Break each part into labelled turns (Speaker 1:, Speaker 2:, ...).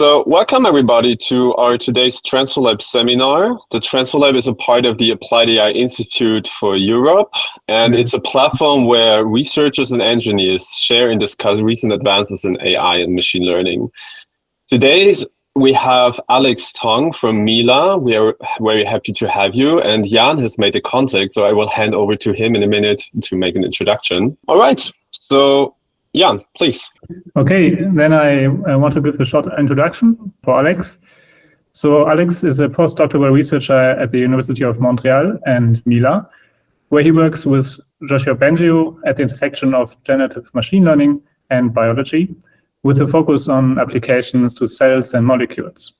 Speaker 1: So welcome everybody to our today's TransferLab seminar. The TransferLab is a part of the appliedAI Institute for Europe, and it's a platform where researchers and engineers share and discuss recent advances in AI and machine learning. Today we have Alex Tong from Mila. We are very happy to have you, and Jan has made the contact, so I will hand over to him in a minute to make an introduction. All right, so Jan, please.
Speaker 2: Okay, then I want to give a short introduction for Alex. So Alex is a postdoctoral researcher at the University of Montreal and Mila, where he works with Joshua Bengio at the intersection of generative machine learning and biology, with a focus on applications to cells and molecules.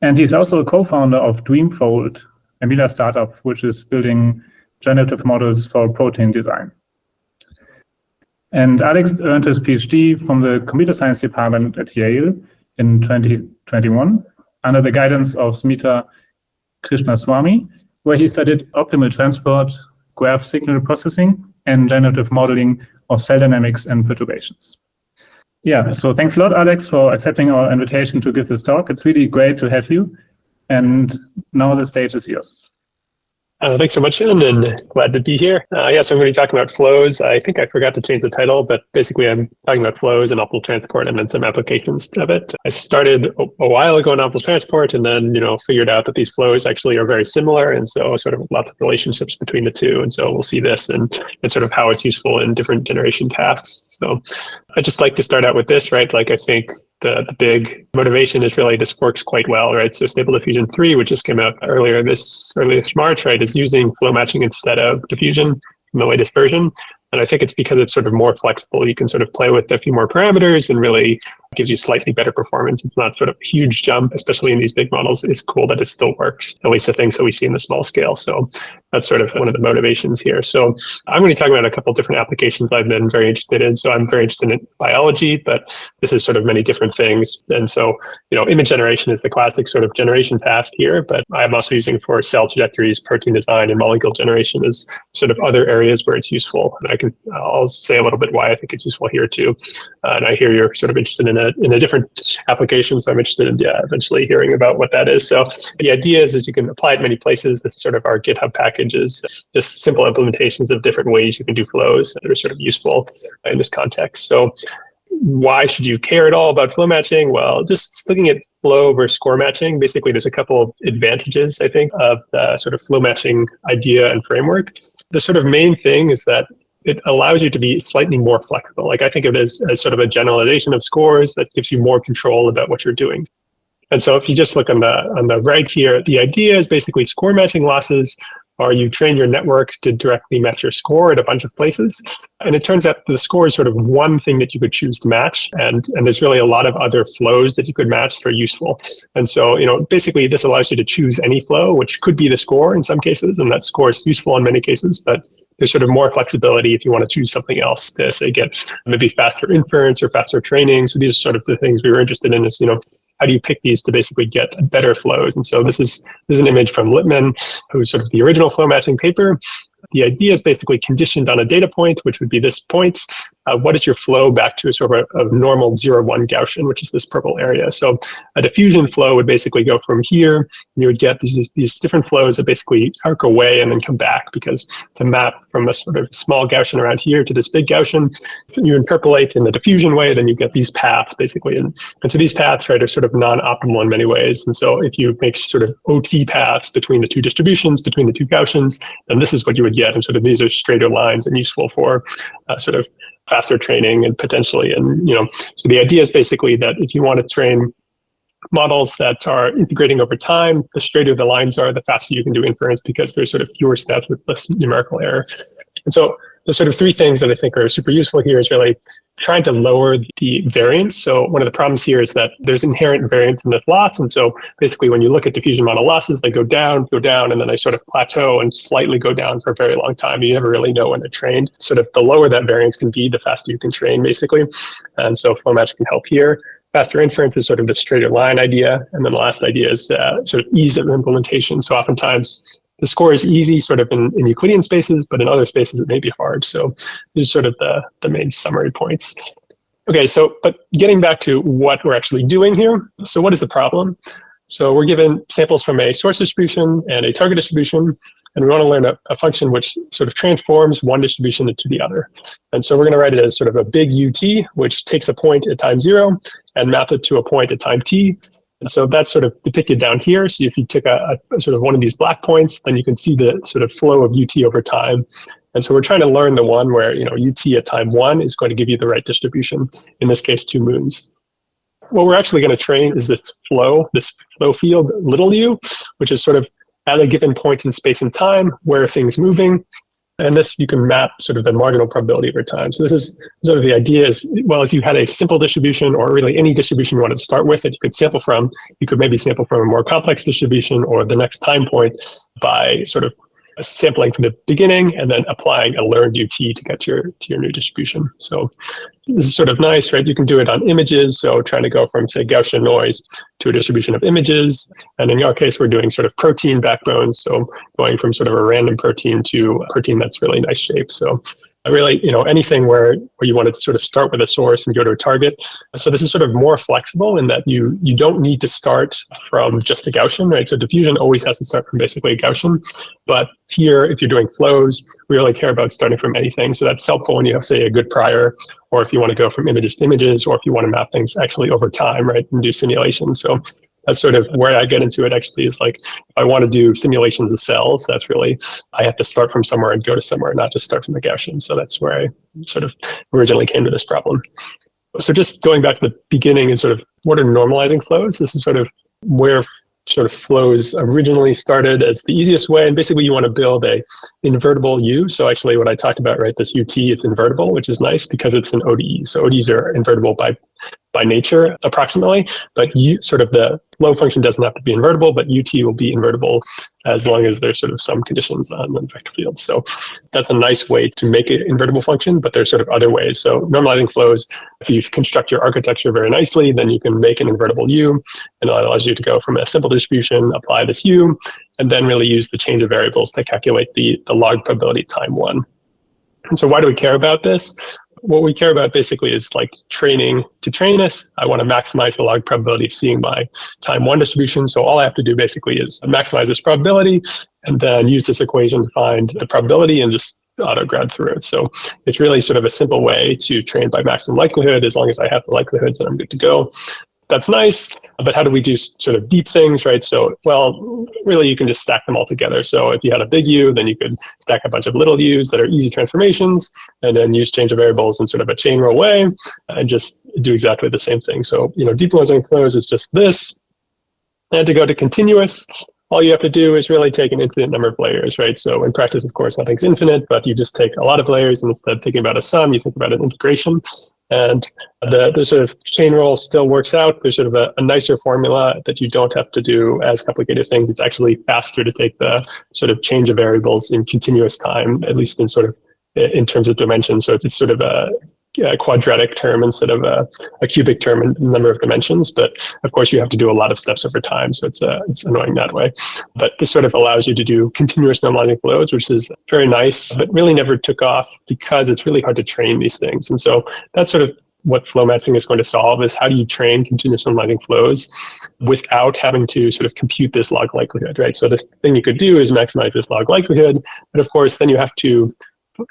Speaker 2: And he's also a co-founder of DreamFold, a Mila startup, which is building generative models for protein design. And Alex earned his PhD from the computer science department at Yale in 2021 under the guidance of Smita Krishnaswamy, where he studied optimal transport, graph signal processing, and generative modeling of cell dynamics and perturbations. Yeah, so thanks a lot, Alex, for accepting our invitation to give this talk. It's really great to have you. And now the stage is yours.
Speaker 3: Thanks so much, Ian, and glad to be here. So I'm going to be talking about flows. I think I forgot to change the title, but basically I'm talking about flows and optimal transport and then some applications of it. I started a while ago in optimal transport and then, figured out that these flows actually are very similar. And so sort of lots of relationships between the two. And so we'll see this and sort of how it's useful in different generation tasks. So I'd just like to start out with this, right? Like I think the big motivation is really this works quite well, right? So Stable Diffusion 3, which just came out earlier this March, right, is using flow matching instead of diffusion in the latest version. And I think it's because it's sort of more flexible. You can sort of play with a few more parameters and really gives you slightly better performance. It's not sort of a huge jump, especially in these big models. It's cool that it still works, at least the things that we see in the small scale. So that's sort of one of the motivations here. So I'm going to talk about a couple of different applications I've been very interested in. So I'm very interested in biology, but this is sort of many different things. And so, image generation is the classic sort of generation path here, but I'm also using for cell trajectories, protein design, and molecule generation as sort of other areas where it's useful. And I'll say a little bit why I think it's useful here too. And I hear you're sort of interested in a different application, so I'm interested in eventually hearing about what that is. So the idea is you can apply it many places. This is sort of our GitHub packages, just simple implementations of different ways you can do flows that are sort of useful in this context. So why should you care at all about flow matching? Well, just looking at flow versus score matching, basically there's a couple of advantages, I think, of the sort of flow matching idea and framework. The sort of main thing is that it allows you to be slightly more flexible. Like I think of it as sort of a generalization of scores that gives you more control about what you're doing. And so if you just look on the right here, the idea is basically score matching losses are you train your network to directly match your score at a bunch of places. And it turns out the score is sort of one thing that you could choose to match. And there's really a lot of other flows that you could match that are useful. And so, basically this allows you to choose any flow, which could be the score in some cases. And that score is useful in many cases, but there's sort of more flexibility if you want to choose something else to say get maybe faster inference or faster training. So these are sort of the things we were interested in is, how do you pick these to basically get better flows? And so this is an image from Lippmann, who's sort of the original flow matching paper. The idea is basically conditioned on a data point, which would be this point. What is your flow back to a sort of a normal 0-1 Gaussian, which is this purple area? So a diffusion flow would basically go from here, and you would get these different flows that basically arc away and then come back, because to map from a sort of small Gaussian around here to this big Gaussian, if you interpolate in the diffusion way, then you get these paths basically. And so these paths, right, are sort of non-optimal in many ways. And so if you make sort of OT paths between the two distributions, between the two Gaussians, then this is what you would get. And sort of these are straighter lines and useful for sort of faster training and potentially. And, so the idea is basically that if you want to train models that are integrating over time, the straighter the lines are, the faster you can do inference because there's sort of fewer steps with less numerical error. And so the sort of three things that I think are super useful here is really trying to lower the variance. So one of the problems here is that there's inherent variance in this loss. And so basically when you look at diffusion model losses, they go down, and then they sort of plateau and slightly go down for a very long time. You never really know when they're trained. Sort of the lower that variance can be, the faster you can train basically. And so flow match can help here. Faster inference is sort of the straighter line idea. And then the last idea is sort of ease of implementation. So oftentimes the score is easy sort of in Euclidean spaces, but in other spaces it may be hard. So these are sort of the main summary points. Okay, so, but getting back to what we're actually doing here. So what is the problem? So we're given samples from a source distribution and a target distribution, and we want to learn a function which sort of transforms one distribution into the other. And so we're going to write it as sort of a big UT, which takes a point at time 0 and map it to a point at time t. And so that's sort of depicted down here. So if you took a sort of one of these black points, then you can see the sort of flow of UT over time. And so we're trying to learn the one where, UT at time 1 is going to give you the right distribution, in this case, 2 moons. What we're actually going to train is this flow field, little u, which is sort of at a given point in space and time, where are things moving? And this, you can map sort of the marginal probability over time. So this is sort of the idea is, well, if you had a simple distribution or really any distribution you wanted to start with that you could sample from, you could maybe sample from a more complex distribution or the next time point by sort of sampling from the beginning and then applying a learned UT to get to your new distribution. So this is sort of nice, right? You can do it on images. So trying to go from, say, Gaussian noise to a distribution of images. And in our case, we're doing sort of protein backbones. So going from sort of a random protein to a protein that's really nice shape. So really, anything where you want to sort of start with a source and go to a target. So this is sort of more flexible in that you don't need to start from just the Gaussian, right? So diffusion always has to start from basically a Gaussian. But here, if you're doing flows, we really care about starting from anything. So that's helpful when you have, say, a good prior, or if you want to go from images to images, or if you want to map things actually over time, right, and do simulations. So that's sort of where I get into it actually is like, if I want to do simulations of cells, that's really, I have to start from somewhere and go to somewhere, not just start from the Gaussian. So that's where I sort of originally came to this problem. So just going back to the beginning and sort of what are normalizing flows? This is sort of where sort of flows originally started as the easiest way. And basically you want to build a invertible U. So actually what I talked about, right, this UT is invertible, which is nice because it's an ODE. So ODEs are invertible by nature approximately, but sort of the flow function doesn't have to be invertible, but UT will be invertible as long as there's sort of some conditions on the vector field. So that's a nice way to make it invertible function, but there's sort of other ways. So normalizing flows, if you construct your architecture very nicely, then you can make an invertible U, and it allows you to go from a simple distribution, apply this U, and then really use the change of variables to calculate the log probability time 1. And so why do we care about this? What we care about basically is like training to train this. I want to maximize the log probability of seeing my time 1 distribution. So all I have to do basically is maximize this probability and then use this equation to find the probability and just auto grad through it. So it's really sort of a simple way to train by maximum likelihood. As long as I have the likelihoods, then I'm good to go. That's nice, but how do we do sort of deep things, right? So, well, really you can just stack them all together. So if you had a big U, then you could stack a bunch of little U's that are easy transformations and then use change of variables in sort of a chain row way and just do exactly the same thing. So, deep learning flows is just this. And to go to continuous, all you have to do is really take an infinite number of layers, right? So in practice, of course, nothing's infinite, but you just take a lot of layers and instead of thinking about a sum, you think about an integration. And the sort of chain rule still works out. There's sort of a nicer formula that you don't have to do as complicated things. It's actually faster to take the sort of change of variables in continuous time, at least in sort of in terms of dimensions. So it's sort of a quadratic term instead of a cubic term in number of dimensions. But of course, you have to do a lot of steps over time. So it's annoying that way. But this sort of allows you to do continuous normalizing flows, which is very nice, but really never took off because it's really hard to train these things. And so that's sort of what flow matching is going to solve is how do you train continuous normalizing flows without having to sort of compute this log likelihood, right? So the thing you could do is maximize this log likelihood. But of course, then you have to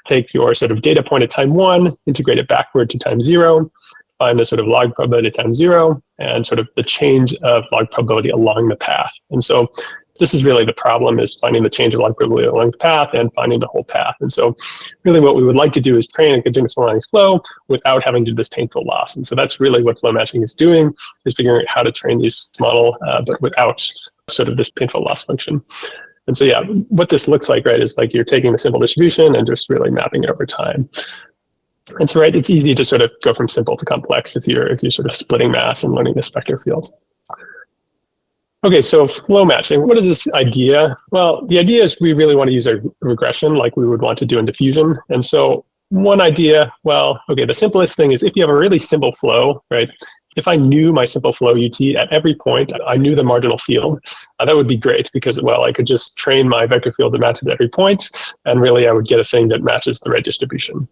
Speaker 3: take your sort of data point at time 1, integrate it backward to time 0, find the sort of log probability at time 0, and sort of the change of log probability along the path. And so this is really the problem, is finding the change of log probability along the path and finding the whole path. And so really what we would like to do is train a continuous normalizing flow without having to do this painful loss. And so that's really what flow matching is doing, is figuring out how to train this model, but without sort of this painful loss function. And so, yeah, what this looks like, right, is like you're taking the simple distribution and just really mapping it over time. And so, right, it's easy to sort of go from simple to complex if you're sort of splitting mass and learning this vector field. Okay, so flow matching, what is this idea? Well, the idea is we really want to use a regression like we would want to do in diffusion. And so one idea, well, okay, the simplest thing is if you have a really simple flow, right, if I knew my simple flow UT at every point, I knew the marginal field, that would be great because, well, I could just train my vector field to match at every point, and really I would get a thing that matches the right distribution.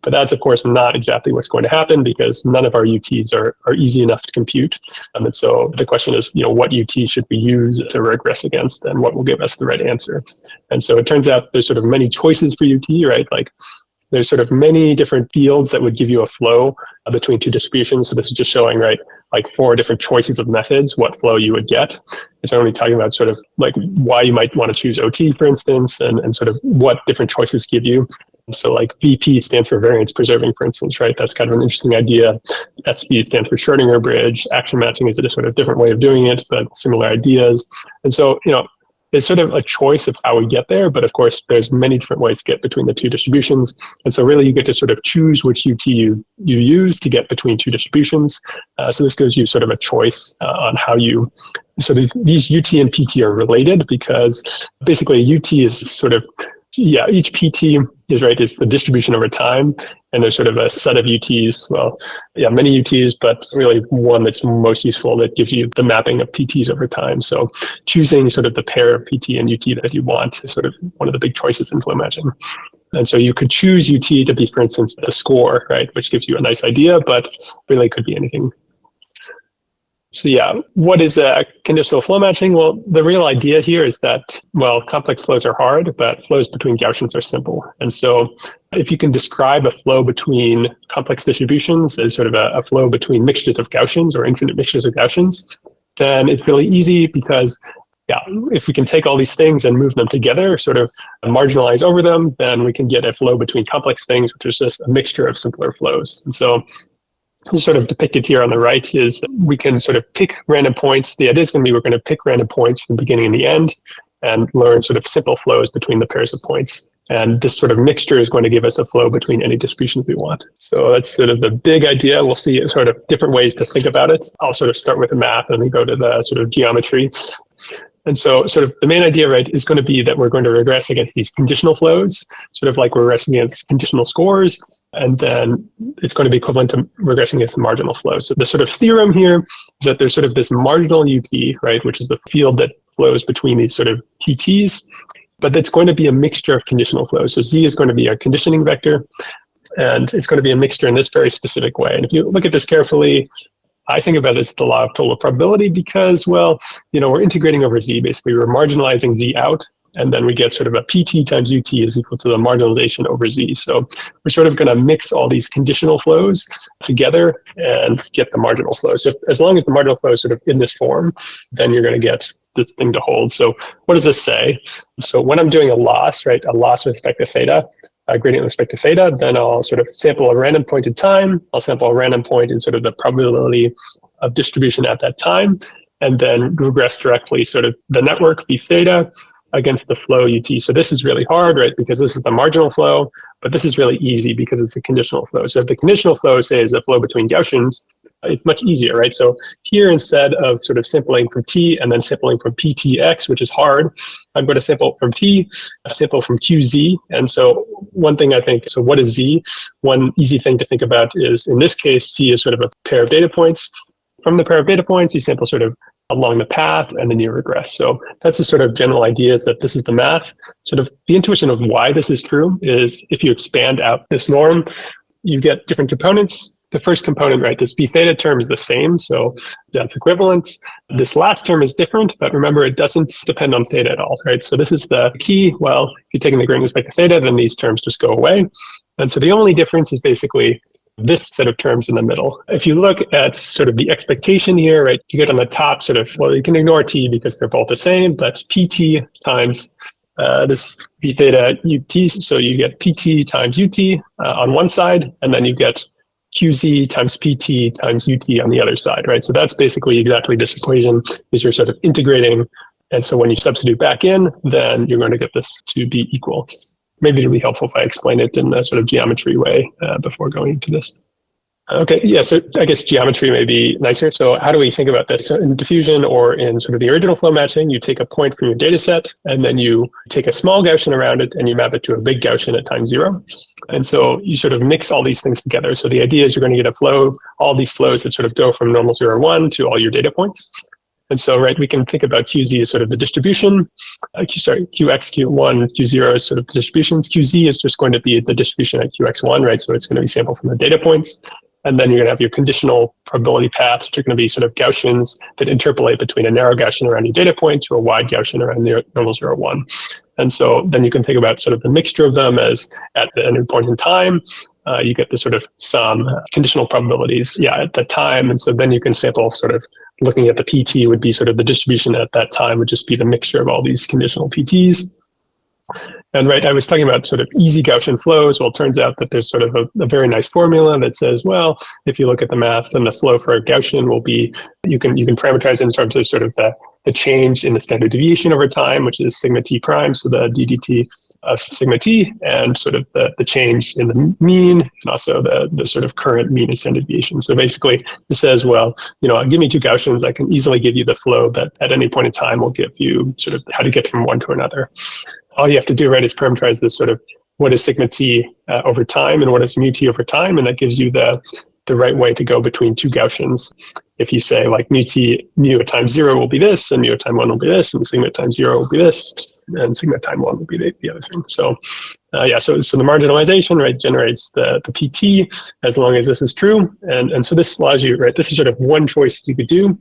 Speaker 3: But that's, of course, not exactly what's going to happen because none of our UTs are easy enough to compute. And so the question is, what UT should we use to regress against, and what will give us the right answer? And so it turns out there's sort of many choices for UT, right? Like there's sort of many different fields that would give you a flow between two distributions. So this is just showing, right, like 4 different choices of methods, what flow you would get. It's only talking about sort of like why you might want to choose OT, for instance, and sort of what different choices give you. So like VP stands for variance preserving, for instance, right? That's kind of an interesting idea. SP stands for Schrodinger bridge. Action matching is a sort of different way of doing it, but similar ideas. And so, it's sort of a choice of how we get there, but of course, there's many different ways to get between the two distributions. And so really you get to sort of choose which UT you use to get between two distributions. So this gives you sort of a choice on how you, so these UT and PT are related because basically UT is sort of, each PT is the distribution over time. And there's sort of a set of UTs, many UTs, but really one that's most useful that gives you the mapping of PTs over time. So choosing sort of the pair of PT and UT that you want is sort of one of the big choices in flow matching. And so you could choose UT to be, for instance, the score, right, which gives you a nice idea, but really could be anything. So what is conditional flow matching? Well, the real idea here is that, complex flows are hard, but flows between Gaussians are simple. And so if you can describe a flow between complex distributions as sort of a flow between mixtures of Gaussians or infinite mixtures of Gaussians, then it's really easy because if we can take all these things and move them together, sort of marginalize over them, then we can get a flow between complex things, which is just a mixture of simpler flows. And so sort of depicted here on the right is we can sort of pick random points. The idea is going to be we're going to pick random points from the beginning and the end and learn sort of simple flows between the pairs of points. And this sort of mixture is going to give us a flow between any distributions we want. So that's sort of the big idea. We'll see sort of different ways to think about it. I'll sort of start with the math and then go to the sort of geometry. And so sort of the main idea, right, is going to be that we're going to regress against these conditional flows, sort of like we're regressing against conditional scores, and then it's going to be equivalent to regressing against the marginal flow. So the sort of theorem here is that there's sort of this marginal UT, right, which is the field that flows between these sort of PTs, but that's going to be a mixture of conditional flows. So Z is going to be a conditioning vector, and it's going to be a mixture in this very specific way. And if you look at this carefully, I think about it as the law of total probability because, we're integrating over Z. Basically, we're marginalizing Z out, and then we get sort of a PT times UT is equal to the marginalization over Z. So we're sort of going to mix all these conditional flows together and get the marginal flow. So as long as the marginal flow is sort of in this form, then you're going to get this thing to hold. So what does this say? So when I'm doing a loss, right, a loss with respect to theta, gradient with respect to theta, then I'll sort of sample a random point in time. I'll sample a random point in sort of the probability of distribution at that time, and then regress directly sort of the network v theta against the flow UT. So this is really hard, right? Because this is the marginal flow, but this is really easy because it's a conditional flow. So if the conditional flow, say, is a flow between Gaussians, it's much easier, right? So here, instead of sort of sampling from T and then sampling from PTX, which is hard, I'm going to sample from T, sample from QZ. And so one thing I think, so what is Z? One easy thing to think about is, in this case, C is sort of a pair of data points. From the pair of data points, you sample sort of along the path, and then you regress. So that's the sort of general idea, is that this is the math. Sort of the intuition of why this is true is if you expand out this norm, you get different components. The first component, right, this b theta term is the same, so that's equivalent. This last term is different, but remember, it doesn't depend on theta at all, right? So this is the key. Well, if you're taking the gradient with respect to theta, then these terms just go away. And so the only difference is basically this set of terms in the middle. If you look at sort of the expectation here, right, you get on the top sort of, well, you can ignore t because they're both the same, but pt times this b theta ut, so you get pt times ut on one side, and then you get QZ times PT times UT on the other side, right? So that's basically exactly this equation, is you're sort of integrating. And so when you substitute back in, then you're going to get this to be equal. Maybe it'll be helpful if I explain it in a sort of geometry way before going into this. Okay, yeah, so I guess geometry may be nicer. So how do we think about this? So in diffusion or in sort of the original flow matching, you take a point from your data set and then you take a small Gaussian around it and you map it to a big Gaussian at time 0. And so you sort of mix all these things together. So the idea is you're going to get a flow, all these flows that sort of go from normal 0, 1 to all your data points. And so, right, we can think about QZ as sort of the distribution. QX, Q1, Q0 is sort of the distributions. QZ is just going to be the distribution at QX1, right? So it's going to be sampled from the data points. And then you're going to have your conditional probability paths, which are going to be sort of Gaussians that interpolate between a narrow Gaussian around your data point to a wide Gaussian around the normal 0, 1. And so then you can think about sort of the mixture of them as at any point in time, you get the sort of some conditional probabilities, at the time. And so then you can sample sort of looking at the PT would be sort of the distribution at that time would just be the mixture of all these conditional PTs. And right, I was talking about sort of easy Gaussian flows. Well, it turns out that there's sort of a very nice formula that says, well, if you look at the math, then the flow for a Gaussian will be, you can parameterize in terms of sort of the change in the standard deviation over time, which is sigma t prime, so the ddt of sigma t, and sort of the change in the mean, and also the sort of current mean and standard deviation. So basically, it says, well, give me two Gaussians, I can easily give you the flow that at any point in time will give you sort of how to get from one to another. All you have to do, right, is parameterize this sort of what is sigma t over time and what is mu t over time, and that gives you the right way to go between two Gaussians. If you say like mu at time 0 will be this, and mu at time 1 will be this, and sigma at time 0 will be this, and sigma at time 1 will be the other thing. So so the marginalization, right, generates the PT as long as this is true. And so this allows you, right, this is sort of one choice you could do,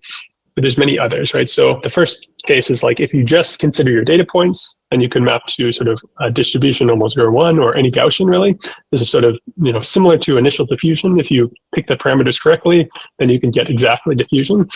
Speaker 3: but there's many others, right? So the first case is like if you just consider your data points and you can map to sort of a distribution normal 0, 1 or any Gaussian really. This is sort of similar to initial diffusion. If you pick the parameters correctly, then you can get exactly diffusion.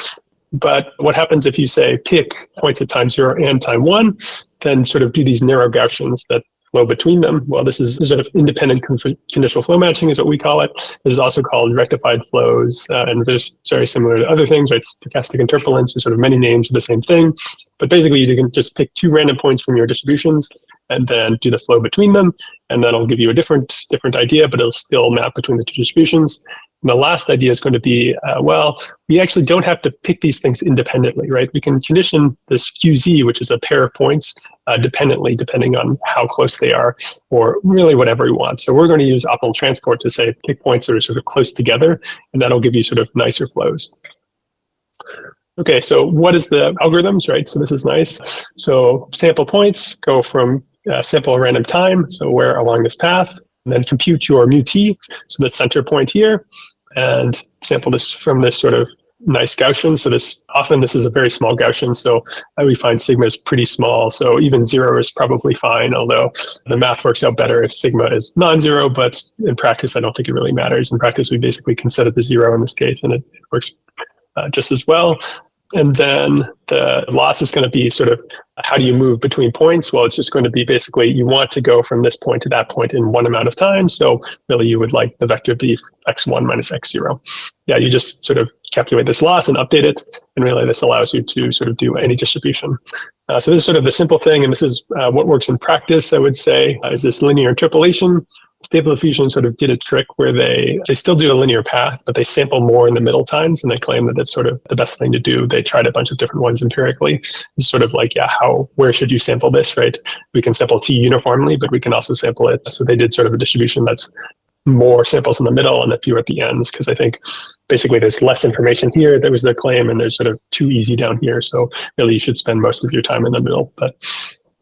Speaker 3: But what happens if you say pick points at time 0 and time 1, then sort of do these narrow Gaussians that flow between them? Well, this is sort of independent conditional flow matching is what we call it. This is also called rectified flows, and there's very similar to other things, right? Stochastic interpolants, there's sort of many names of the same thing. But basically, you can just pick two random points from your distributions and then do the flow between them, and that'll give you a different idea, but it'll still map between the two distributions. And the last idea is going to be, well, we actually don't have to pick these things independently, right? We can condition this QZ, which is a pair of points, dependently, depending on how close they are, or really whatever we want. So we're going to use optimal transport to say pick points that are sort of close together, and that'll give you sort of nicer flows. Okay, so what is the algorithms, right? So this is nice. So sample points go from sample a random time, so where along this path, and then compute your mu t, so the center point here, and sample this from this sort of nice Gaussian. So often this is a very small Gaussian, so we find sigma is pretty small. So even 0 is probably fine, although the math works out better if sigma is non-zero, but in practice, I don't think it really matters. In practice, we basically can set it to 0 in this case, and it works just as well. And then the loss is going to be sort of how do you move between points? Well, it's just going to be basically you want to go from this point to that point in one amount of time. So really you would like the vector be x1 minus x0. Yeah, you just sort of calculate this loss and update it. And really this allows you to sort of do any distribution. So this is sort of the simple thing. And this is what works in practice, I would say, is this linear interpolation. Stable diffusion sort of did a trick where they still do a linear path, but they sample more in the middle times, and they claim that that's sort of the best thing to do. They tried a bunch of different ones empirically. It's sort of like, where should you sample this, right? We can sample T uniformly, but we can also sample it. So they did sort of a distribution that's more samples in the middle and a few at the ends, because I think basically there's less information here. That was their claim, and there's sort of too easy down here. So really you should spend most of your time in the middle. But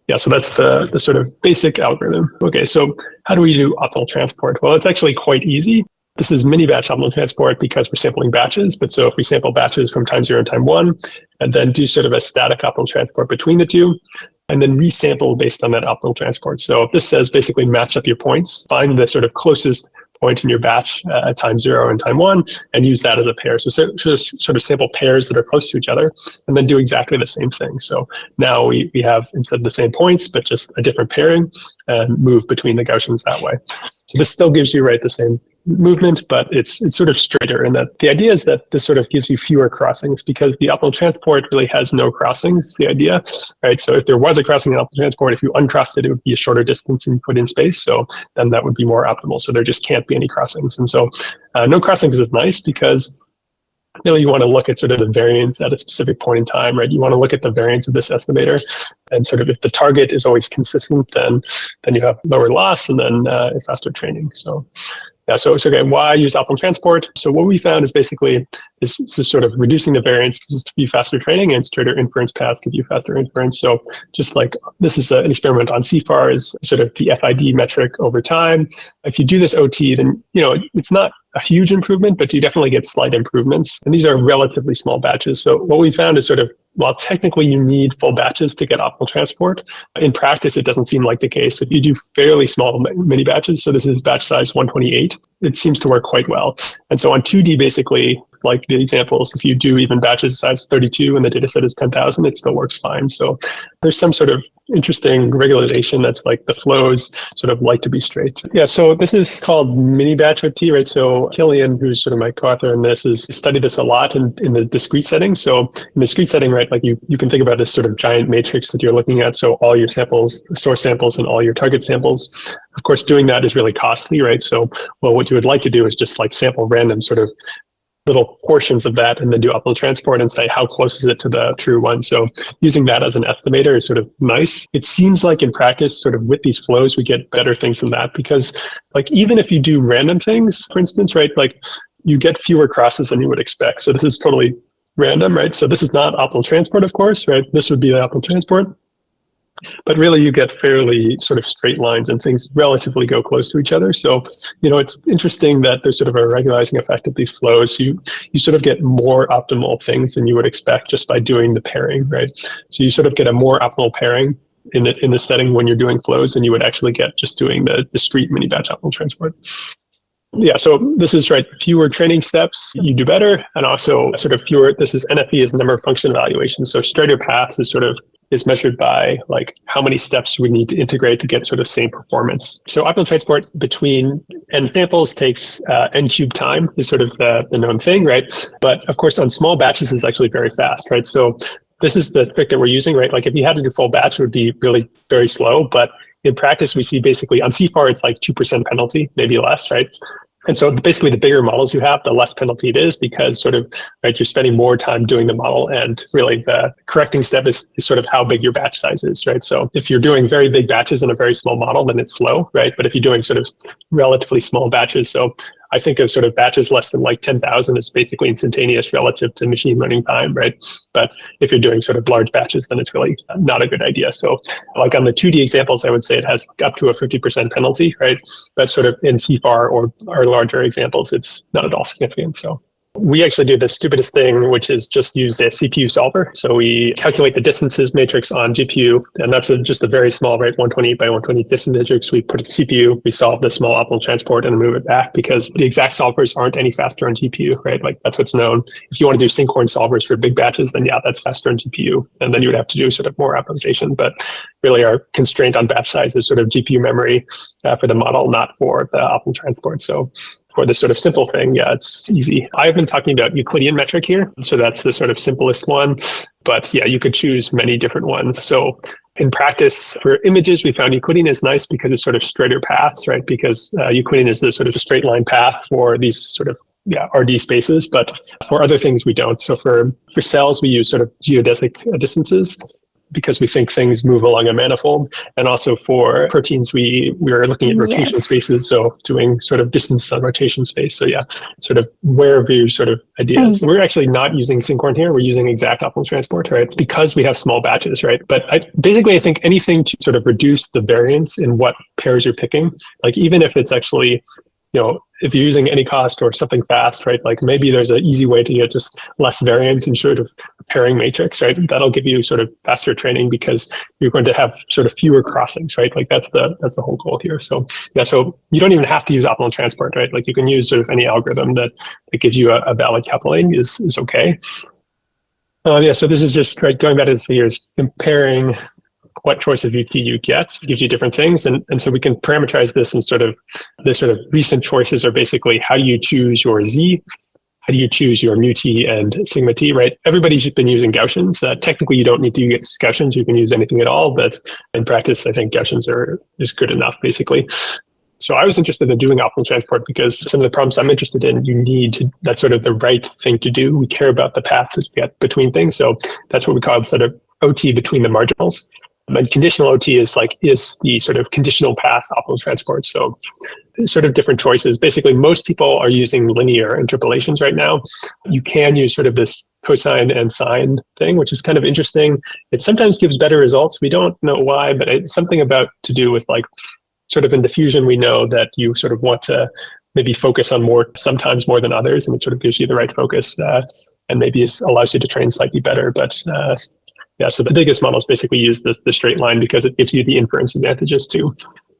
Speaker 3: yeah, so that's the sort of basic algorithm. Okay, so how do we do optimal transport? Well, it's actually quite easy. This is mini batch optimal transport because we're sampling batches. But so if we sample batches from time 0 and time 1, and then do sort of a static optimal transport between the two, and then resample based on that optimal transport. So if this says basically match up your points, find the sort of closest point in your batch at time 0 and time 1, and use that as a pair. So sort of sample pairs that are close to each other, and then do exactly the same thing. So now we have, instead of the same points, but just a different pairing, and move between the Gaussians that way. So this still gives you, right, the same movement, but it's sort of straighter. And that the idea is that this sort of gives you fewer crossings because the optimal transport really has no crossings, the idea, right? So if there was a crossing in optimal transport, if you uncrossed it, it would be a shorter distance and put in space. So then that would be more optimal. So there just can't be any crossings. And so no crossings is nice because really you want to look at sort of the variance at a specific point in time, right? You want to look at the variance of this estimator, and sort of if the target is always consistent, then you have lower loss and then faster training. So yeah, so okay, why use optimal transport? So what we found is basically is sort of reducing the variance just to be faster training, and straighter inference paths give you faster inference. So just like this is an experiment on CFAR is sort of the FID metric over time. If you do this OT, then it's not a huge improvement, but you definitely get slight improvements. And these are relatively small batches. So what we found is sort of, while technically you need full batches to get optimal transport, in practice, it doesn't seem like the case. If you do fairly small mini batches, so this is batch size 128, it seems to work quite well. And so on 2D, basically, like the examples, if you do even batches size 32 and the data set is 10,000, it still works fine. So there's some sort of interesting regularization that's like the flows sort of like to be straight. Yeah, so this is called mini batch OT, right? So Killian, who's sort of my co-author in this, has studied this a lot in the discrete setting. So in the discrete setting, right, like you can think about this sort of giant matrix that you're looking at. So all your samples, the source samples and all your target samples. Of course, doing that is really costly, right? So, well, what you would like to do is just like sample random sort of little portions of that and then do optimal transport and say how close is it to the true one. So using that as an estimator is sort of nice. It seems like in practice, sort of with these flows, we get better things than that because like even if you do random things, for instance, right, like you get fewer crosses than you would expect. So this is totally random, right? So this is not optimal transport, of course, right? This would be the optimal transport. But really, you get fairly sort of straight lines and things relatively go close to each other. So, it's interesting that there's sort of a regularizing effect of these flows. You sort of get more optimal things than you would expect just by doing the pairing, right? So you sort of get a more optimal pairing in the setting when you're doing flows than you would actually get just doing the discrete mini batch optimal transport. Yeah, so this is right, fewer training steps, you do better, and also sort of fewer, this is NFE is number of function evaluations. So straighter paths is measured by like how many steps we need to integrate to get sort of same performance. So optimal transport between n samples takes n cubed time is sort of the known thing, right? But of course, on small batches is actually very fast, right? So this is the trick that we're using, right? Like if you had to do full batch, it would be really very slow. But in practice, we see basically on CFAR, it's like 2% penalty, maybe less, right? And so basically the bigger models you have, the less penalty it is because sort of, right, you're spending more time doing the model and really the correcting step is sort of how big your batch size is, right? So if you're doing very big batches in a very small model, then it's slow, right? But if you're doing sort of relatively small batches, so I think of sort of batches less than like 10,000 is basically instantaneous relative to machine learning time, right? But if you're doing sort of large batches, then it's really not a good idea. So like on the 2D examples, I would say it has up to a 50% penalty, right? But sort of in CFAR or larger examples, it's not at all significant. So we actually do the stupidest thing, which is just use a CPU solver. So we calculate the distances matrix on GPU, and that's just a very small, right, 128 by 120 distance matrix. We put a CPU, we solve the small optimal transport and move it back because the exact solvers aren't any faster on GPU, right? Like that's what's known. If you want to do sinkhorn solvers for big batches, then yeah, that's faster on GPU. And then you would have to do sort of more optimization. But really our constraint on batch size is sort of GPU memory for the model, not for the optimal transport. So for this sort of simple thing, yeah, it's easy. I've been talking about Euclidean metric here. So that's the sort of simplest one. But yeah, you could choose many different ones. So in practice, for images, we found Euclidean is nice because it's sort of straighter paths, right? Because Euclidean is the sort of straight line path for these sort of RD spaces, but for other things, we don't. So for cells, we use sort of geodesic distances because we think things move along a manifold. And also for proteins, we are looking at rotation spaces, so doing sort of distance on rotation space. So yeah, sort of wherever your sort of ideas. We're actually not using sinkhorn here. We're using exact optimal transport, right? Because we have small batches, right? But basically, I think anything to sort of reduce the variance in what pairs you're picking, like even if it's actually, if you're using any cost or something fast, right? Like maybe there's an easy way to get just less variance in sort of pairing matrix, right? That'll give you sort of faster training because you're going to have sort of fewer crossings, right? Like that's the whole goal here. So yeah, so you don't even have to use optimal transport, right? Like you can use sort of any algorithm that gives you a valid coupling is okay. Yeah, so this is just right going back to this figures, comparing what choice of UT you get. It gives you different things. And so we can parameterize this, and the sort of recent choices are basically how do you choose your Z, how do you choose your mu T and sigma T, right? Everybody's been using Gaussians. Technically, you don't need to use Gaussians. You can use anything at all. But in practice, I think Gaussians is good enough, basically. So I was interested in doing optimal transport because some of the problems I'm interested in, that's sort of the right thing to do. We care about the paths that you get between things. So that's what we call sort of OT between the marginals. And conditional OT is the sort of conditional path optimal transport. So sort of different choices. Basically, most people are using linear interpolations right now. You can use sort of this cosine and sine thing, which is kind of interesting. It sometimes gives better results. We don't know why, but it's something to do with like sort of in diffusion, we know that you sort of want to maybe focus on sometimes more than others, and it sort of gives you the right focus and maybe allows you to train slightly better. But yeah, so the biggest models basically use the straight line because it gives you the inference advantages too.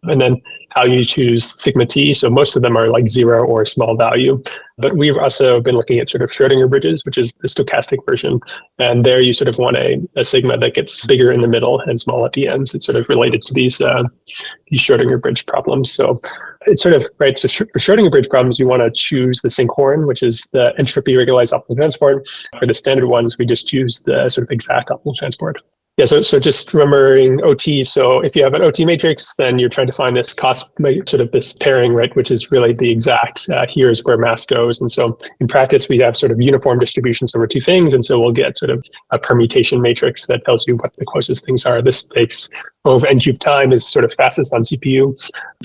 Speaker 3: And then how you choose sigma T. So most of them are like 0 or a small value. But we've also been looking at sort of Schrodinger bridges, which is the stochastic version. And there you sort of want a sigma that gets bigger in the middle and small at the ends. It's sort of related to these Schrodinger bridge problems. So it's sort of, right, so for Schrodinger bridge problems, you want to choose the sinkhorn, which is the entropy regularized optimal transport. For the standard ones, we just choose the sort of exact optimal transport. Yeah, so just remembering OT. So if you have an OT matrix, then you're trying to find this cost, sort of this pairing, right, which is really the exact, here's where mass goes. And so in practice, we have sort of uniform distributions over two things. And so we'll get sort of a permutation matrix that tells you what the closest things are. This takes over n cube time, is sort of fastest on CPU.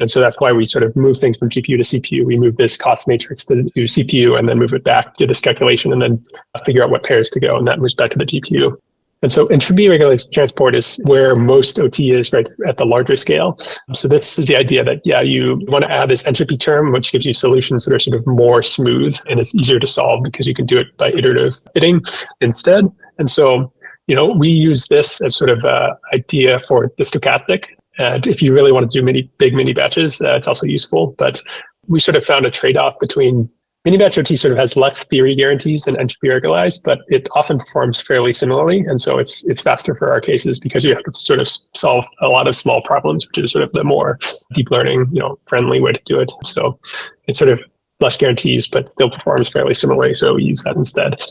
Speaker 3: And so that's why we sort of move things from GPU to CPU. We move this cost matrix to CPU and then move it back to this calculation and then figure out what pairs to go. And that moves back to the GPU. And so entropy regularized transport is where most OT is, right, at the larger scale. So this is the idea that, yeah, you want to add this entropy term, which gives you solutions that are sort of more smooth and it's easier to solve because you can do it by iterative fitting instead. And so, we use this as sort of an idea for the stochastic. And if you really want to do big mini batches, it's also useful. But we sort of found a trade-off between mini batch OT sort of has less theory guarantees than entropy regularized, but it often performs fairly similarly. And so it's faster for our cases because you have to sort of solve a lot of small problems, which is sort of the more deep learning, friendly way to do it. So it's sort of less guarantees, but still performs fairly similarly. So we use that instead.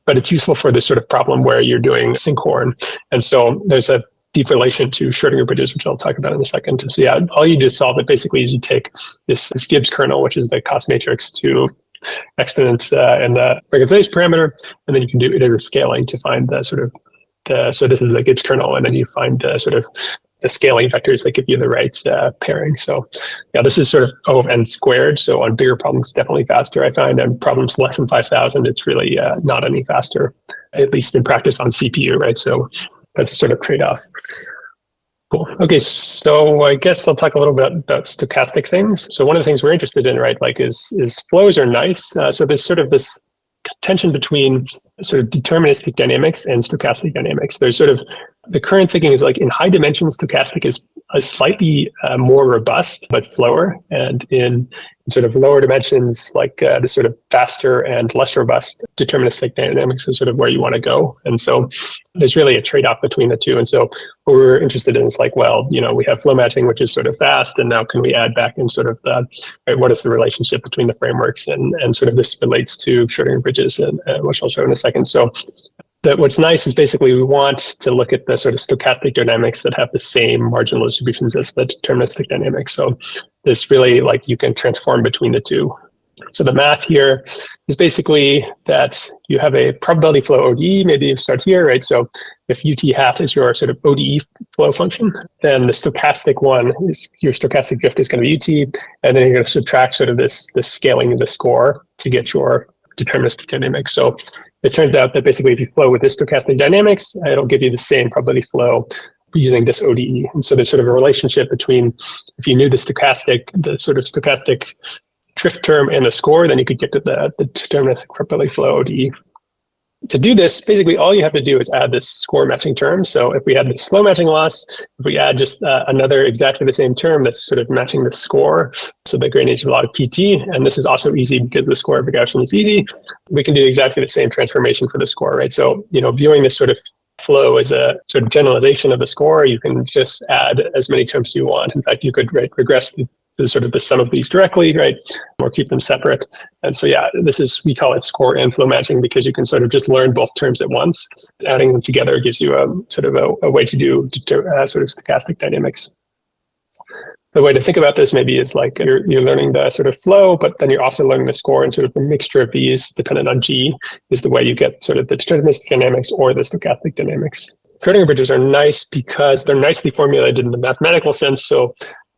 Speaker 3: But it's useful for this sort of problem where you're doing sinkhorn. And so there's a deep relation to Schrodinger bridges, which I'll talk about in a second. So yeah, all you do to solve it basically is you take this Gibbs kernel, which is the cost matrix, to exponent and the regularization parameter, and then you can do iterative scaling to find the sort of so this is the Gibbs kernel, and then you find the sort of the scaling vectors that give you the right pairing. So yeah, this is sort of O of n squared. So on bigger problems, definitely faster, I find. On problems less than 5,000, it's really not any faster, at least in practice on CPU, right? So that's a sort of trade-off. Cool. Okay, so I guess I'll talk a little bit about stochastic things. So one of the things we're interested in, right, like is flows are nice. So there's sort of this tension between sort of deterministic dynamics and stochastic dynamics. There's sort of the current thinking is like in high dimensions, stochastic is a slightly more robust but slower, and in sort of lower dimensions, like the sort of faster and less robust deterministic dynamics is sort of where you want to go. And so there's really a trade-off between the two. And so what we're interested in is like, well, we have flow matching, which is sort of fast, and now can we add back in sort of right, what is the relationship between the frameworks, and sort of this relates to Schrodinger bridges, and which I'll show in a second. So what's nice is basically we want to look at the sort of stochastic dynamics that have the same marginal distributions as the deterministic dynamics. So this really, like, you can transform between the two. So the math here is basically that you have a probability flow ODE, maybe you start here, right? So if UT hat is your sort of ODE flow function, then the stochastic one is your stochastic drift is going to be UT, and then you're going to subtract sort of this scaling of the score to get your deterministic dynamics. So it turns out that basically if you flow with this stochastic dynamics, it'll give you the same probability flow using this ODE. And so there's sort of a relationship between, if you knew the sort of stochastic drift term and the score, then you could get to the deterministic probability flow ODE. To do this, basically all you have to do is add this score matching term. So if we had this flow matching loss, if we add just another exactly the same term that's sort of matching the score, so the gradient of log PT, and this is also easy because the score of a Gaussian is easy, we can do exactly the same transformation for the score, right? So, viewing this sort of flow as a sort of generalization of the score. You can just add as many terms as you want. In fact, you could regress the sort of the sum of these directly, right? Or keep them separate. And so, yeah, we call it score and flow matching because you can sort of just learn both terms at once. Adding them together gives you a way to do sort of stochastic dynamics. The way to think about this maybe is like you're learning the sort of flow, but then you're also learning the score, and sort of the mixture of these, dependent on G, is the way you get sort of the deterministic dynamics or the stochastic dynamics. Schrodinger bridges are nice because they're nicely formulated in the mathematical sense. So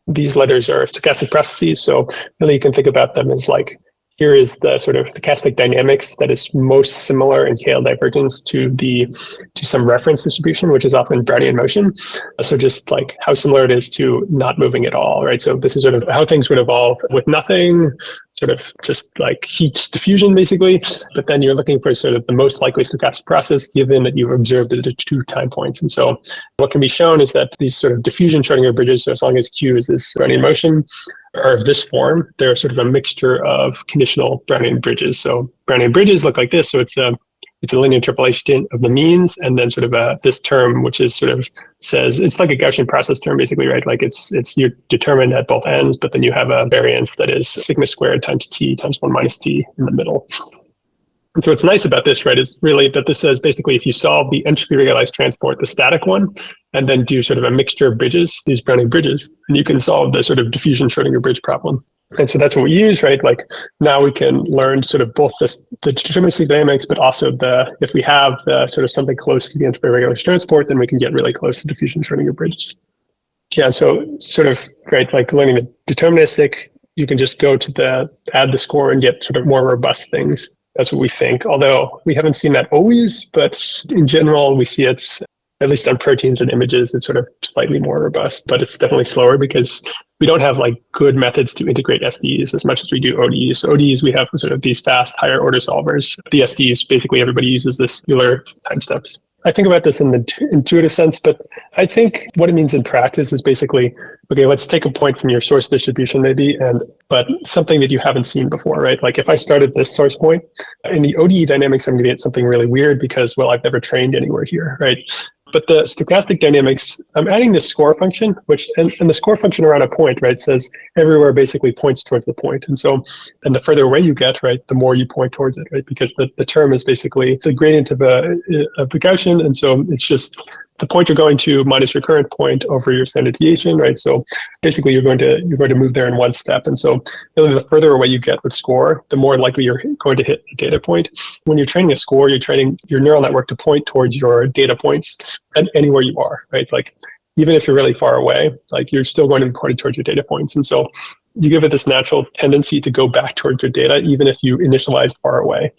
Speaker 3: these letters are stochastic processes. So really you can think about them as like, here is the sort of stochastic dynamics that is most similar in KL divergence to some reference distribution, which is often Brownian motion. So just like how similar it is to not moving at all, right? So this is sort of how things would evolve with nothing, sort of just like heat diffusion basically. But then you're looking for sort of the most likely stochastic process given that you've observed it at 2 time points. And so what can be shown is that these sort of diffusion Schrodinger bridges, so as long as Q is this Brownian motion, are of this form. They're sort of a mixture of conditional Brownian bridges. So Brownian bridges look like this. So it's a linear interpolation of the means, and then sort of this term, which is sort of says it's like a Gaussian process term, basically, right? Like you're determined at both ends, but then you have a variance that is sigma squared times t times 1 minus t in the middle. And so what's nice about this, right, is really that this says basically if you solve the entropy regularized transport, the static one, and then do sort of a mixture of bridges, these Brownian bridges, and you can solve the sort of diffusion Schrodinger bridge problem. And so that's what we use, right? Like now we can learn sort of both the deterministic dynamics, but also if we have sort of something close to the entropy regularized transport, then we can get really close to diffusion Schrodinger bridges. Yeah, so sort of, right, like learning the deterministic, you can just go to add the score and get sort of more robust things. That's what we think, although we haven't seen that always, but in general, we see it's, at least on proteins and images, it's sort of slightly more robust, but it's definitely slower because we don't have like good methods to integrate SDs as much as we do ODEs. So ODEs, we have sort of these fast, higher order solvers. The SDs, basically everybody uses this Euler time steps. I think about this in the intuitive sense, but I think what it means in practice is basically, okay, let's take a point from your source distribution maybe, but something that you haven't seen before, right? Like if I started this source point, in the ODE dynamics, I'm going to get something really weird because, well, I've never trained anywhere here, right? But the stochastic dynamics, I'm adding this score function, and the score function around a point, right, says everywhere basically points towards the point. And the further away you get, right, the more you point towards it, right? Because the term is basically the gradient of the Gaussian. And so it's just the point you're going to minus your current point over your standard deviation, right? So basically you're going to move there in one step. And so really the further away you get with score, the more likely you're going to hit a data point. When you're training a score, you're training your neural network to point towards your data points and anywhere you are, right? Like even if you're really far away, like you're still going to be pointed towards your data points. And so you give it this natural tendency to go back towards your data, even if you initialized far away.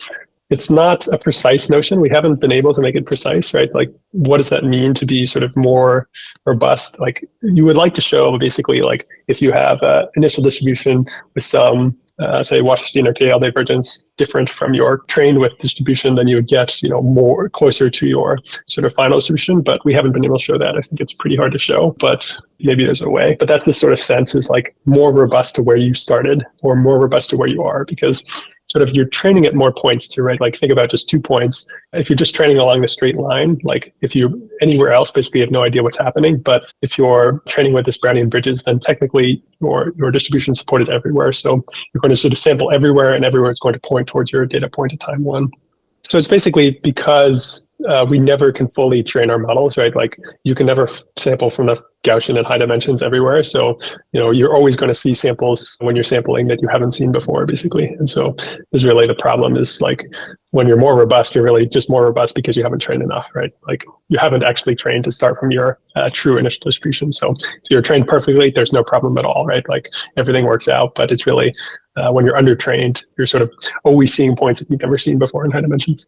Speaker 3: It's not a precise notion. We haven't been able to make it precise, right? Like, what does that mean to be sort of more robust? Like, you would like to show basically, like, if you have an initial distribution with some, say, Wasserstein or KL divergence different from your trained with distribution, then you would get, more closer to your sort of final distribution. But we haven't been able to show that. I think it's pretty hard to show, but maybe there's a way. But that's the sort of sense is like more robust to where you started or more robust to where you are, because sort of you're training at more points too, right? Like think about just 2 points. If you're just training along the straight line, like if you're anywhere else, basically you have no idea what's happening. But if you're training with this Brownian bridges, then technically your distribution is supported everywhere. So you're going to sort of sample everywhere, and everywhere is going to point towards your data point at time 1. So it's basically because we never can fully train our models, right? Like you can never sample from the Gaussian and high dimensions everywhere. So, you're always going to see samples when you're sampling that you haven't seen before, basically. And so is really the problem is like when you're more robust, you're really just more robust because you haven't trained enough, right? Like you haven't actually trained to start from your true initial distribution. So if you're trained perfectly, there's no problem at all, right? Like everything works out, but it's really when you're undertrained, you're sort of always seeing points that you've never seen before in high dimensions.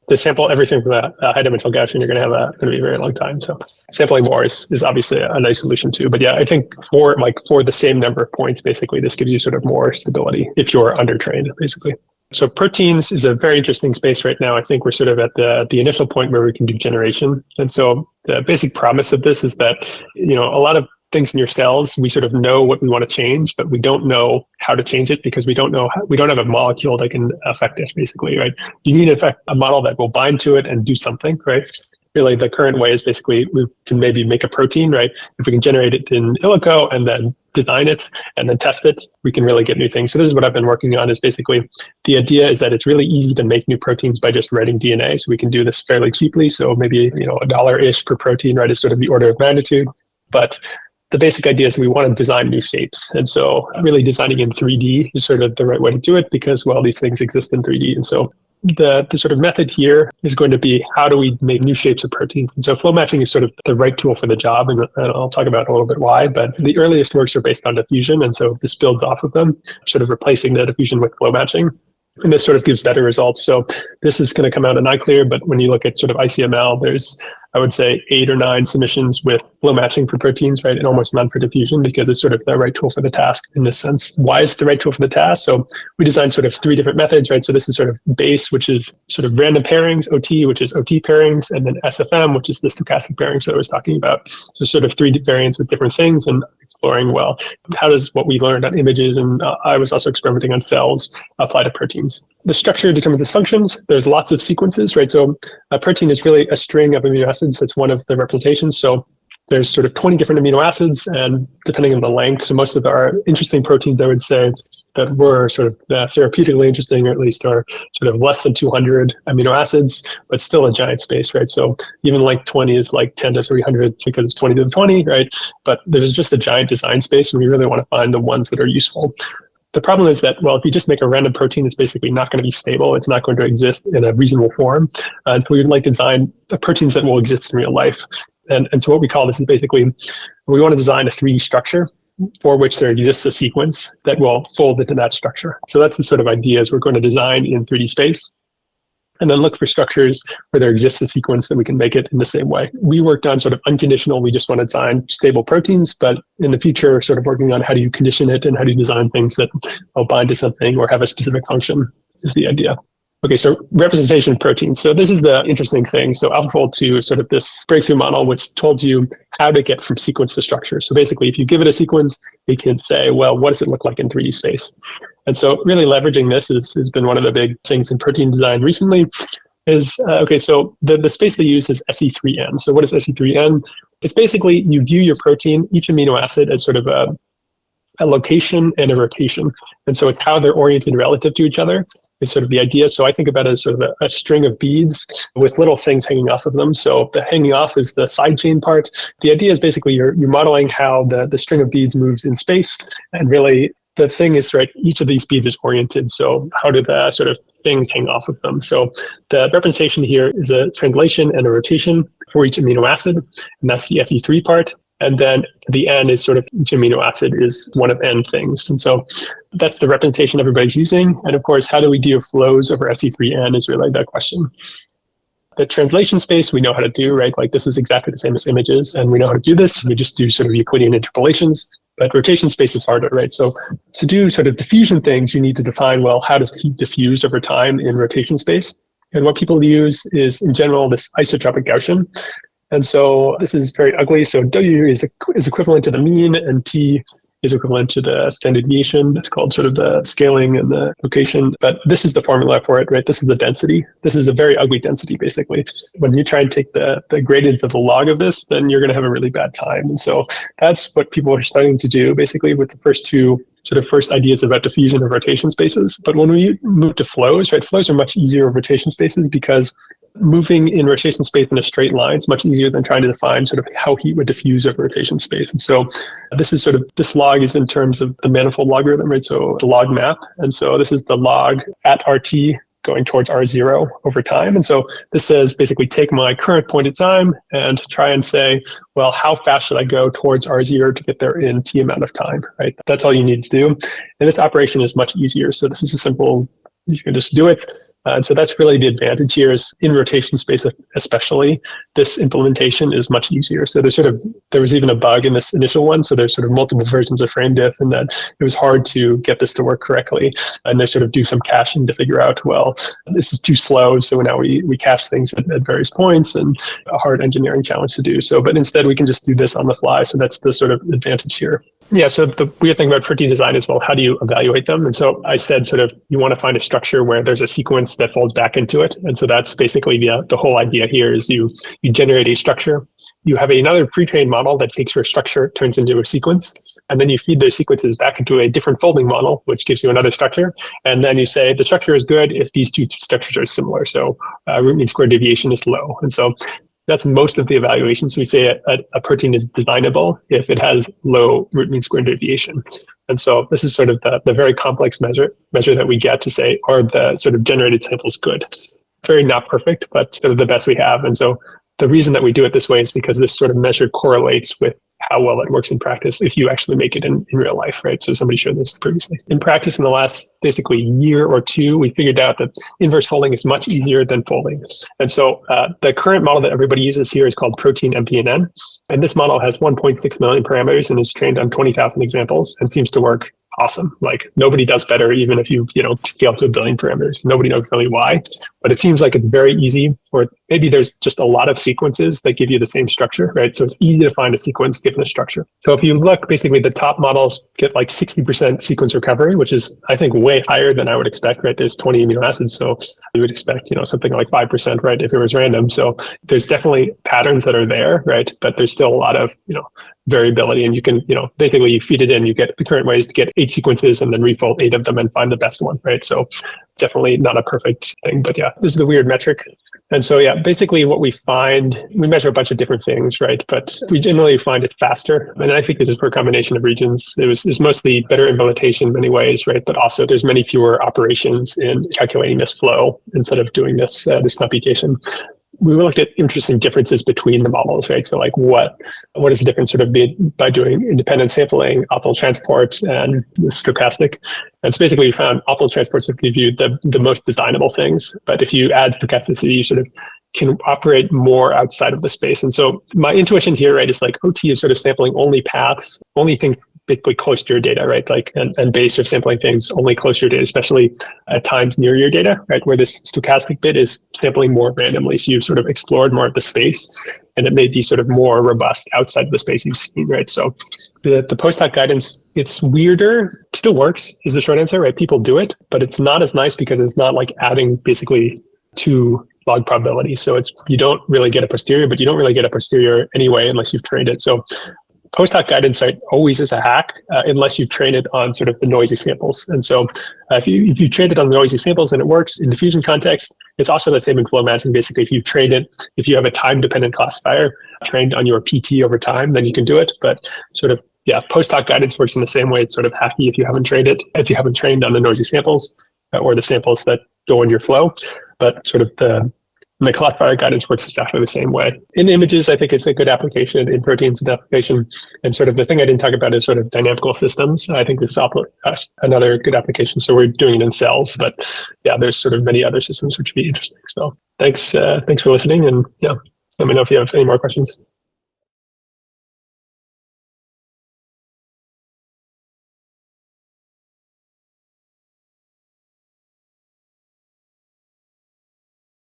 Speaker 3: To sample everything from that high dimensional Gaussian, you're going to have be a very long time. So sampling more is obviously a nice solution too. But yeah, I think for the same number of points, basically, this gives you sort of more stability if you're undertrained, basically. So proteins is a very interesting space right now. I think we're sort of at the initial point where we can do generation. And so the basic promise of this is that, a lot of things in your cells, we sort of know what we want to change, but we don't know how to change it because we don't have a molecule that can affect it, basically, right? You need, in fact, a model that will bind to it and do something, right? really the current way is basically we can maybe make a protein, right? If we can generate it in silico and then design it and then test it, we can really get new things. So this is what I've been working on, is basically the idea is that it's really easy to make new proteins by just writing DNA. So we can do this fairly cheaply. So maybe, $1-ish per protein, right, is sort of the order of magnitude. But the basic idea is we want to design new shapes. And so really designing in 3D is sort of the right way to do it because, well, these things exist in 3D. And so the sort of method here is going to be, how do we make new shapes of proteins? And so flow matching is sort of the right tool for the job. And I'll talk about a little bit why, but the earliest works are based on diffusion. And so this builds off of them, sort of replacing the diffusion with flow matching. And this sort of gives better results. So this is going to come out in iClear, but when you look at sort of ICML, there's, I would say, 8 or 9 submissions with flow matching for proteins, right? And almost none for diffusion because it's sort of the right tool for the task in this sense. Why is it the right tool for the task? So we designed sort of 3 different methods, right? So this is sort of base, which is sort of random pairings, OT, which is OT pairings, and then SFM, which is the stochastic pairings that I was talking about. So sort of 3 variants with different things and exploring, well, how does what we learned on images, and I was also experimenting on cells, apply to proteins. The structure determines its functions. There's lots of sequences, right? So a protein is really a string of amino acids. That's one of the representations. So there's sort of 20 different amino acids, and depending on the length, so most of our interesting proteins, I would say, that were sort of therapeutically interesting, or at least are sort of less than 200 amino acids, but still a giant space, right? So even like 20 is like 10 to 300 because it's 20 to the 20, right? But there's just a giant design space, and we really want to find the ones that are useful. The problem is that, well, if you just make a random protein, it's basically not going to be stable. It's not going to exist in a reasonable form. And so we would like to design proteins that will exist in real life. And so what we call this is basically, we want to design a 3D structure for which there exists a sequence that will fold into that structure. So that's the sort of idea, is we're going to design in 3D space and then look for structures where there exists a sequence that we can make it in the same way. We worked on sort of unconditional. We just want to design stable proteins, but in the future, sort of working on how do you condition it and how do you design things that will bind to something or have a specific function is the idea. Okay, so representation of proteins. So this is the interesting thing. So AlphaFold 2 is sort of this breakthrough model which told you how to get from sequence to structure. So basically, if you give it a sequence, it can say, well, what does it look like in 3D space? And so really leveraging this has been one of the big things in protein design recently is, okay, so the space they use is SE3N. So what is SE3N? It's basically you view your protein, each amino acid, as sort of a location and a rotation. And so it's how they're oriented relative to each other is sort of the idea. So I think about it as sort of a string of beads with little things hanging off of them. So the hanging off is the side chain part. The idea is basically you're modeling how the string of beads moves in space. And really the thing is, right, each of these beads is oriented. So how do the sort of things hang off of them? So the representation here is a translation and a rotation for each amino acid. And that's the SE3 part. And then the N is sort of each amino acid is one of N things. And so that's the representation everybody's using. And of course, how do we do flows over SE3N is really the question. The translation space we know how to do, right? Like this is exactly the same as images, and we know how to do this. We just do sort of Euclidean interpolations, but rotation space is harder, right? So to do sort of diffusion things, you need to define, well, how does heat diffuse over time in rotation space? And what people use is, in general, this isotropic Gaussian. And so this is very ugly. So W is equivalent to the mean, and T is equivalent to the standard deviation. It's called sort of the scaling and the location. But this is the formula for it, right? This is the density. This is a very ugly density, basically. When you try and take the gradient of the log of this, then you're going to have a really bad time. And so that's what people are starting to do, basically, with the first 2 sort of first ideas about diffusion of rotation spaces. But when we move to flows, right, flows are much easier of rotation spaces because moving in rotation space in a straight line is much easier than trying to define sort of how heat would diffuse over rotation space. And so this is sort of, this log is in terms of the manifold logarithm, right? So the log map. And so this is the log at RT going towards R0 over time. And so this says basically take my current point of time and try and say, well, how fast should I go towards R0 to get there in T amount of time, right? That's all you need to do. And this operation is much easier. So this is a simple, you can just do it. And so that's really the advantage here is in rotation space, especially this implementation is much easier. So there was even a bug in this initial one. So there's sort of multiple versions of frame diff, and that it was hard to get this to work correctly. And they sort of do some caching to figure out, well, this is too slow. So now we cache things at various points, and a hard engineering challenge to do. So, but instead we can just do this on the fly. So that's the sort of advantage here. Yeah, so the weird thing about protein design is, well, how do you evaluate them? And so I said sort of you want to find a structure where there's a sequence that folds back into it. And so that's basically the whole idea here is you generate a structure. You have another pre-trained model that takes your structure, turns into a sequence, and then you feed those sequences back into a different folding model, which gives you another structure. And then you say the structure is good if these two structures are similar. So root mean square deviation is low. And so that's most of the evaluations. We say a protein is designable if it has low root mean square deviation. And so this is sort of the very complex measure that we get to say, are the sort of generated samples good? Very not perfect, but sort of the best we have. And so the reason that we do it this way is because this sort of measure correlates with how well it works in practice if you actually make it in real life, right? So somebody showed this previously. In practice, in the last basically year or two, we figured out that inverse folding is much easier than folding. And so the current model that everybody uses here is called protein MPNN. And this model has 1.6 million parameters and is trained on 20,000 examples and seems to work awesome. Like nobody does better, even if you scale to 1 billion parameters. Nobody knows really why, but it seems like it's very easy, or maybe there's just a lot of sequences that give you the same structure, right? So it's easy to find a sequence given a structure. So if you look, basically the top models get like 60% sequence recovery, which is, I think, way higher than I would expect, right? There's 20 amino acids, so you would expect, something like 5%, right? If it was random. So there's definitely patterns that are there, right? But there's still a lot of, variability, and you can, basically you feed it in, you get the current way is to get 8 sequences and then refold 8 of them and find the best one, right? So definitely not a perfect thing, but yeah, this is the weird metric. And so, yeah, basically what we find, we measure a bunch of different things, right? But we generally find it faster. And I think this is for a combination of regions. It's mostly better implementation in many ways, right? But also there's many fewer operations in calculating this flow instead of doing this computation. We looked at interesting differences between the models, right? So like what is the difference sort of by doing independent sampling, optimal transport, and stochastic? And so basically we found optimal transports that give you the most designable things. But if you add stochasticity, you sort of can operate more outside of the space. And so my intuition here, right, is like OT is sort of sampling only paths, only things basically close to your data, right? Like, and base are sampling things only close to your data, especially at times near your data, right? Where this stochastic bit is sampling more randomly. So you've sort of explored more of the space, and it may be sort of more robust outside of the space you've seen, right? So the post hoc guidance, it's weirder, still works is the short answer, right? People do it, but it's not as nice because it's not like adding basically to log probability. So you don't really get a posterior, but you don't really get a posterior anyway unless you've trained it. So post hoc guidance, right, always is a hack unless you train it on sort of the noisy samples. And so if you train it on the noisy samples and it works in diffusion context, it's also the same in flow matching. Basically, if you have a time-dependent classifier trained on your PT over time, then you can do it. But sort of, yeah, post hoc guidance works in the same way. It's sort of hacky if you haven't trained on the noisy samples or the samples that go in your flow. But sort of the classifier guidance works exactly the same way. In images, I think it's a good application. In proteins, an application. And sort of the thing I didn't talk about is sort of dynamical systems. I think this is another good application. So we're doing it in cells, but yeah, there's sort of many other systems which would be interesting. So thanks for listening, and yeah, let me know if you have any more questions.